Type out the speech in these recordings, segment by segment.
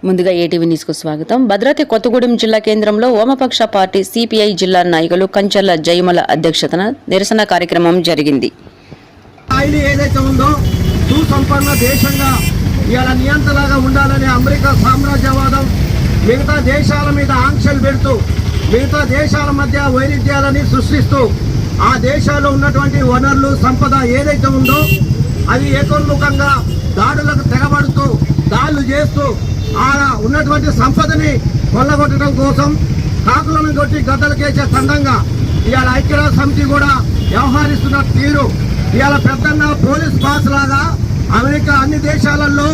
ముందుగా ఏటీవీ న్యూస్కు స్వాగతం. భద్రాద్రి కొత్తగూడెం జిల్లా కేంద్రంలో వామపక్ష పార్టీ సిపిఐ జిల్లా నాయకులు కంచర్ల జయమల అధ్యక్షతన నిరసన కార్యక్రమం జరిగింది. ఏదైతే ఉందో సుసంపన్న దేశంగా ఇలా నియంత్రణగా ఉండాలని అమెరికా సామ్రాజ్యవాదం మిగతా దేశాల మీద ఆంక్షలు పెడుతూ మిగతా దేశాల మధ్య వైరుధ్యాలని సృష్టిస్తూ ఆ దేశాల్లో ఉన్నటువంటి వనరులు సంపద ఏదైతే ఉందో అది ఏకోన్ముఖంగా దాడులకు తెగబడుతూ దాడులు చేస్తూ ఆ ఉన్నటువంటి సంపదని కొల్లగొట్టడం కోసం కాకులను కొట్టి గద్దలకేసే తండంగా ఇవాళ ఐక్యరాజ్య సమితి కూడా వ్యవహరిస్తున్న తీరు ఇవాళ పెద్దన్న పోలీస్ బాస్ లాగా అమెరికా అన్ని దేశాలలో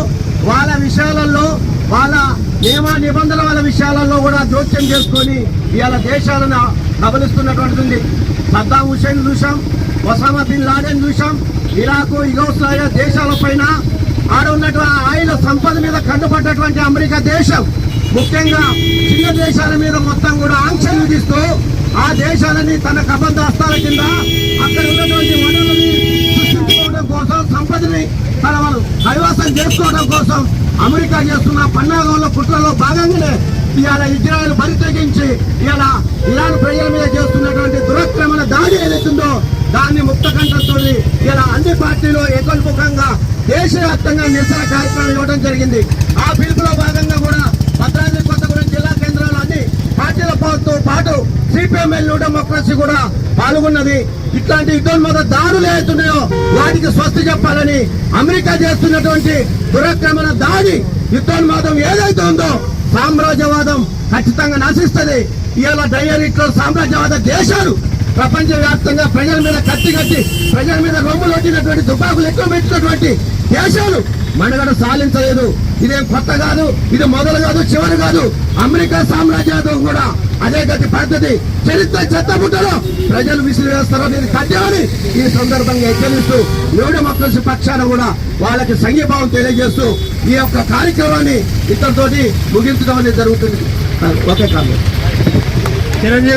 వాళ్ళ విషయాలలో వాళ్ళ నియమ నిబంధనల విషయాలలో కూడా జోక్యం చేసుకొని ఇవాళ దేశాలను కబలిస్తున్నటువంటిది. సద్దాం హుసేన్ చూసాం, ఒసామా బిన్ లాడెన్ చూసాం, ఇరాకు యుగోస్లావియా దేశాల పైన ఆడ ఉన్నటువంటి ఆయిల్ సంపద మీద కట్టుబడ్డటువంటి అమెరికా దేశం ముఖ్యంగా చిన్న దేశాల మీద మొత్తం కూడా ఆంక్షలు విధిస్తూ ఆ దేశాలని తన కబంధాస్తాల కింద అక్కడ ఉన్నటువంటి వనరులని సృష్టించుకోవడం కోసం సంపదని తన వాళ్ళు కైవసం చేసుకోవడం కోసం అమెరికా చేస్తున్న పన్నాగంలో కుట్రలో భాగంగానే ఇవాళ ఇజ్రాయెల్ బరి తెగించి ఇవాళ ఇరాన్ ప్రజల మీద చేస్తున్నటువంటి దురాక్రమణ దాడి ఏదైతుందో దాన్ని ముక్త కంఠంతో ఇలా అన్ని పార్టీలు ఏకోన్ముఖంగా దేశవ్యాప్తంగా నిరసన కార్యక్రమం ఇవ్వడం జరిగింది. ఆ పిలుపులో భాగంగా కూడా భద్రాద్రి కొత్తగూడెం జిల్లా కేంద్రాలు అన్ని పార్టీలతో పాటు సిపిఎంఎల్ డెమోక్రసీ కూడా పాల్గొన్నది. ఇట్లాంటి యుద్ధోన్మోద దాడులు ఏదైతున్నాయో వాటికి స్వస్తి చెప్పాలని అమెరికా చేస్తున్నటువంటి దురాక్రమణ దాడి యుద్ధోన్మాదం ఏదైతే ఉందో సామ్రాజ్యవాదం ఖచ్చితంగా నశిస్తుంది. ఇవాళ డైరెక్టర్ సామ్రాజ్యవాద దేశాలు ప్రపంచ వ్యాప్తంగా ప్రజల మీద కత్తి కట్టి ప్రజల మీద రొమ్ములు వచ్చినటువంటి తుపాకులు ఎక్కువ పెట్టినటువంటి దేశాలు మనుగడ సాధించలేదు. ఇదేం కొత్త కాదు, ఇది మొదలు కాదు, చివరి కాదు. అమెరికా సామ్రాజ్యవాదం కూడా అదే గతి పద్ధతి చరిత్ర చెత్తబుట్టలో ప్రజలు విసిరివేస్తారో దీన్ని కట్టామని ఈ సందర్భంగా హెచ్చరిస్తూ న్యూ డెమోక్రసీ పక్షాన కూడా వాళ్ళకి సంఘీభావం తెలియజేస్తూ ఈ యొక్క కార్యక్రమాన్ని ఇతరుతోటి ముగించడం అనేది జరుగుతుంది. ఓకే కాదు చిరంజీవి.